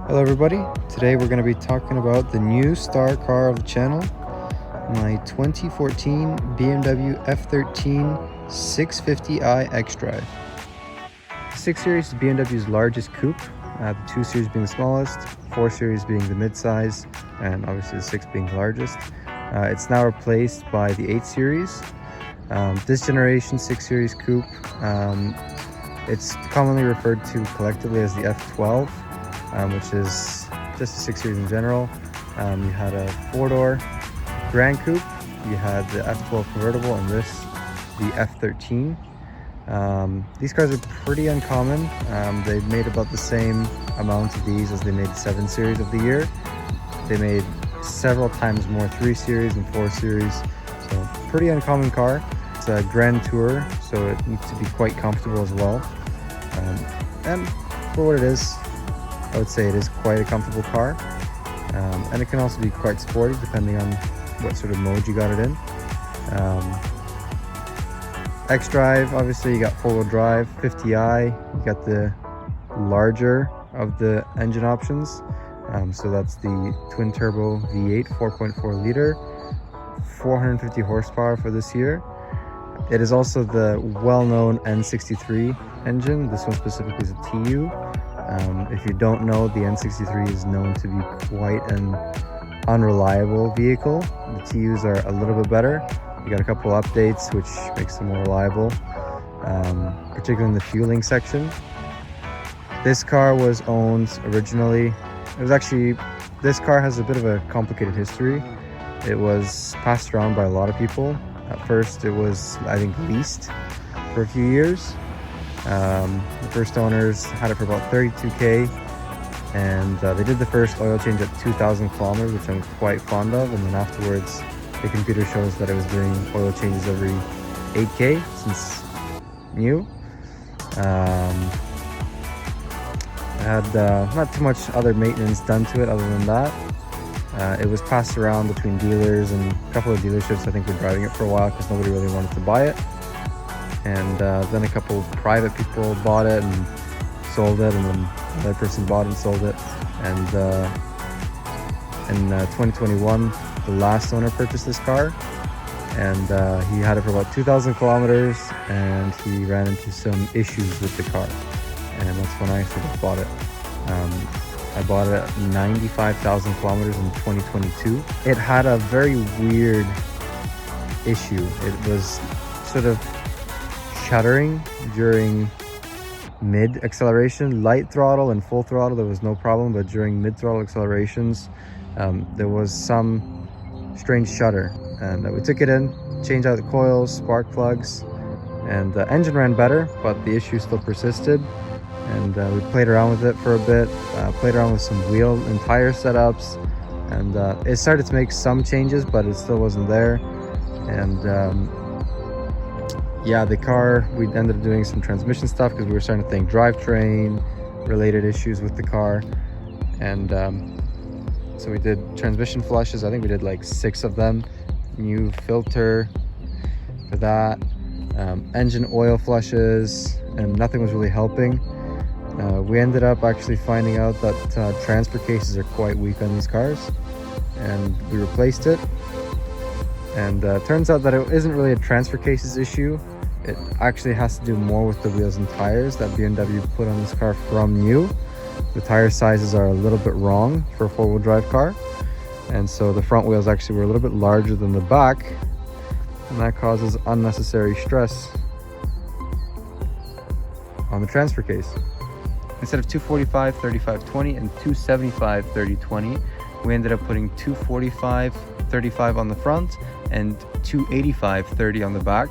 Hello everybody, today we're going to be talking about the new star car of the channel, my 2014 BMW F13 650i xDrive. 6 Series is BMW's largest coupe, the 2 Series being the smallest, 4 Series being the mid-size, and obviously the 6 being the largest. It's now replaced by the 8 Series. This generation 6 Series coupe, it's commonly referred to collectively as the F12. Which is just a 6 Series in general. You had a 4-door Grand Coupe, you had the F12 convertible, and this, the F13. These cars are pretty uncommon. They made about the same amount of these as they made the 7 Series of the year. They made several times more 3 Series and 4 Series, so pretty uncommon car. It's a Grand Tour, so it needs to be quite comfortable as well. And for what it is, I would say it is quite a comfortable car, and it can also be quite sporty depending on what sort of mode you got it in. xDrive, obviously you got 4-wheel drive, 50i, you got the larger of the engine options, so that's the twin turbo V8 4.4 liter, 450 horsepower for this year. It is also the well-known N63 engine. This one specifically is a TU. If you don't know, the N63 is known to be quite an unreliable vehicle. The TUs are a little bit better. You got a couple updates which makes them more reliable, particularly in the fueling section. This car was owned originally, this car has a bit of a complicated history. It was passed around by a lot of people. At first it was, I think, leased for a few years. The first owners had it for about 32k, and they did the first oil change at 2,000 kilometers, which I'm quite fond of, and then afterwards the computer shows that it was doing oil changes every 8k since new. Had not too much other maintenance done to it other than that. It was passed around between dealers, and a couple of dealerships I think were driving it for a while because nobody really wanted to buy it. And then a couple private people bought it and sold it, and then another person bought it and sold it. And in 2021, the last owner purchased this car, and he had it for about 2,000 kilometers, and he ran into some issues with the car, and that's when I sort of bought it. I bought it at 95,000 kilometers in 2022. It had a very weird issue. It was sort of shuddering during mid acceleration. Light throttle and full throttle there was no problem, but during mid throttle accelerations there was some strange shudder, and we took it in, changed out the coils, spark plugs, and the engine ran better, but the issue still persisted. And we played around with it for a bit, played around with some wheel and tire setups, and it started to make some changes, but it still wasn't there. And yeah, the car, we ended up doing some transmission stuff because we were starting to think drivetrain related issues with the car. And so we did transmission flushes. I think we did like 6 of them. New filter for that, engine oil flushes, and nothing was really helping. We ended up actually finding out that transfer cases are quite weak on these cars, and we replaced it. And turns out that it isn't really a transfer cases issue. It actually has to do more with the wheels and tires that BMW put on this car from new. The tire sizes are a little bit wrong for a 4-wheel drive car, and so the front wheels actually were a little bit larger than the back, and that causes unnecessary stress on the transfer case. Instead of 245 35 20 and 275 30 20, we ended up putting 245 35 on the front and 285 30 on the back.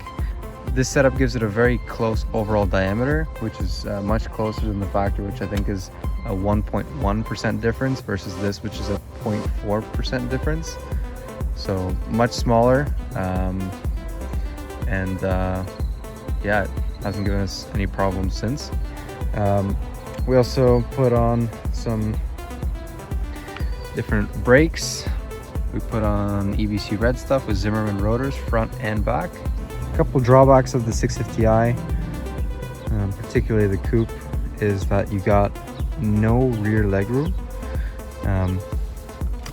This setup gives it a very close overall diameter, which is much closer than the factory, which I think is a 1.1% difference, versus this, which is a 0.4% difference. So much smaller, and yeah, it hasn't given us any problems since. We also put on some different brakes. We put on EBC red stuff with Zimmerman rotors, front and back. A couple drawbacks of the 650i, particularly the coupe, is that you got no rear legroom.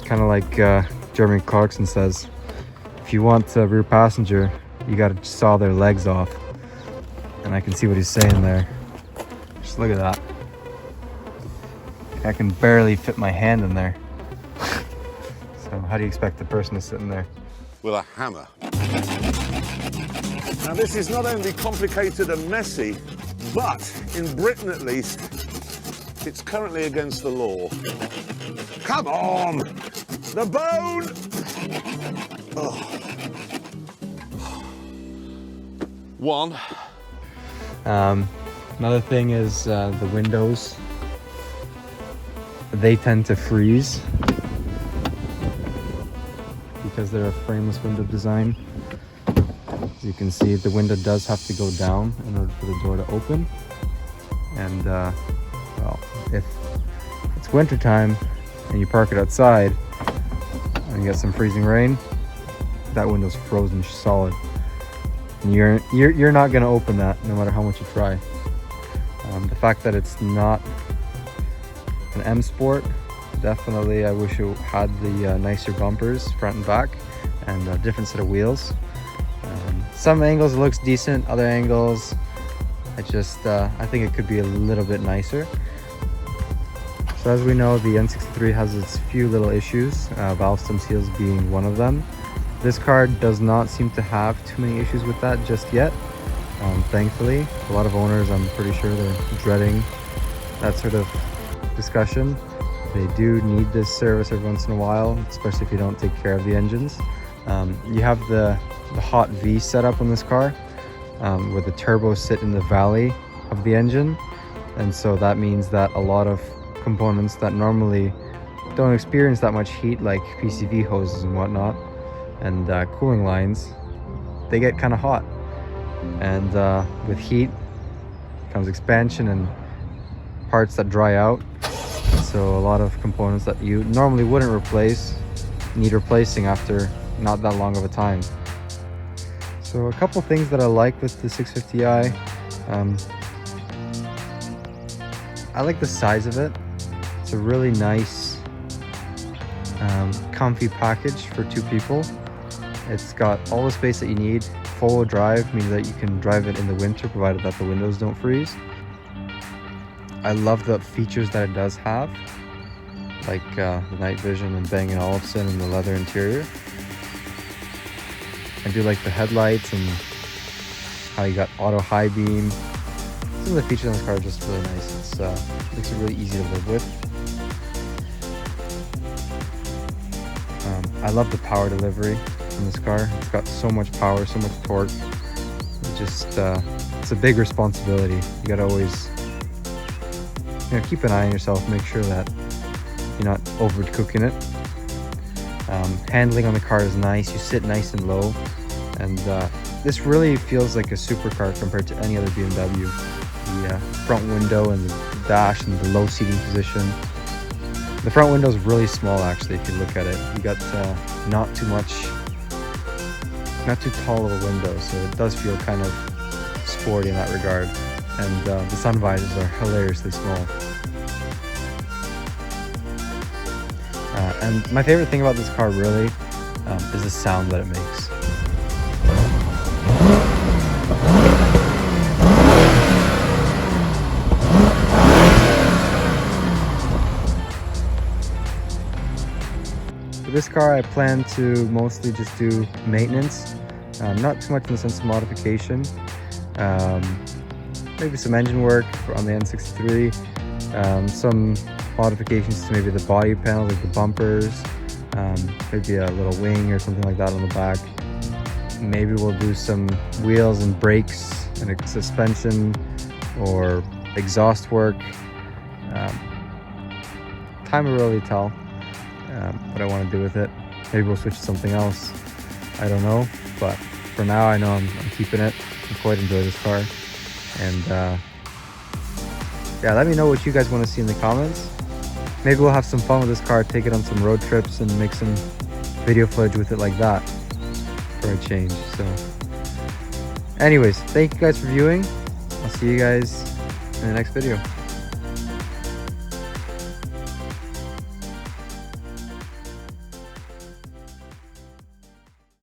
Kind of like Jeremy Clarkson says, if you want a rear passenger, you got to saw their legs off. And I can see what he's saying there. Just look at that. I can barely fit my hand in there. So how do you expect the person to sit in there? With a hammer. Now this is not only complicated and messy, but in Britain at least, it's currently against the law. Come on! The bone! Oh. One. Another thing is the windows. They tend to freeze because they're a frameless window design. As you can see, the window does have to go down in order for the door to open. And well, if it's winter time and you park it outside and you get some freezing rain, that window's frozen solid. And you're not going to open that no matter how much you try. The fact that it's not an M Sport, definitely I wish it had the nicer bumpers front and back and a different set of wheels. Some angles it looks decent, other angles I think it could be a little bit nicer. So as we know, the N63 has its few little issues, valve stem seals being one of them. This car does not seem to have too many issues with that just yet. Thankfully, a lot of owners, I'm pretty sure they're dreading that sort of discussion. They do need this service every once in a while, especially if you don't take care of the engines. You have the hot V setup on this car, where the turbos sit in the valley of the engine, and so that means that a lot of components that normally don't experience that much heat, like PCV hoses and whatnot, and cooling lines, they get kind of hot. And with heat comes expansion and parts that dry out. So a lot of components that you normally wouldn't replace need replacing after not that long of a time. So a couple things that I like with the 650i. I like the size of it. It's a really nice, comfy package for two people. It's got all the space that you need. Four-wheel drive means that you can drive it in the winter, provided that the windows don't freeze. I love the features that it does have, like the night vision and Bang & Olufsen and the leather interior. I do like the headlights and how you got auto high beam. Some of the features on this car are just really nice. It makes it really easy to live with. I love the power delivery on this car. It's got so much power, so much torque. It's a big responsibility. You gotta always, keep an eye on yourself, make sure that you're not overcooking it. Handling on the car is nice. You sit nice and low, and this really feels like a supercar compared to any other BMW. The front window and the dash and the low seating position. The front window is really small, actually, if you look at it. You got not too tall of a window, so it does feel kind of sporty in that regard. And the sun visors are hilariously small. And my favorite thing about this car really is the sound that it makes. For this car, I plan to mostly just do maintenance, not too much in the sense of modification. Maybe some engine work on the N63, some modifications to maybe the body panels, like the bumpers, maybe a little wing or something like that on the back. Maybe we'll do some wheels and brakes and a suspension or exhaust work. Time will really tell what I want to do with it. Maybe we'll switch to something else. I don't know, but for now I know I'm keeping it. I quite enjoy this car. And yeah, let me know what you guys want to see in the comments. Maybe we'll have some fun with this car, take it on some road trips and make some video footage with it like that for a change. So anyways, thank you guys for viewing. I'll see you guys in the next video.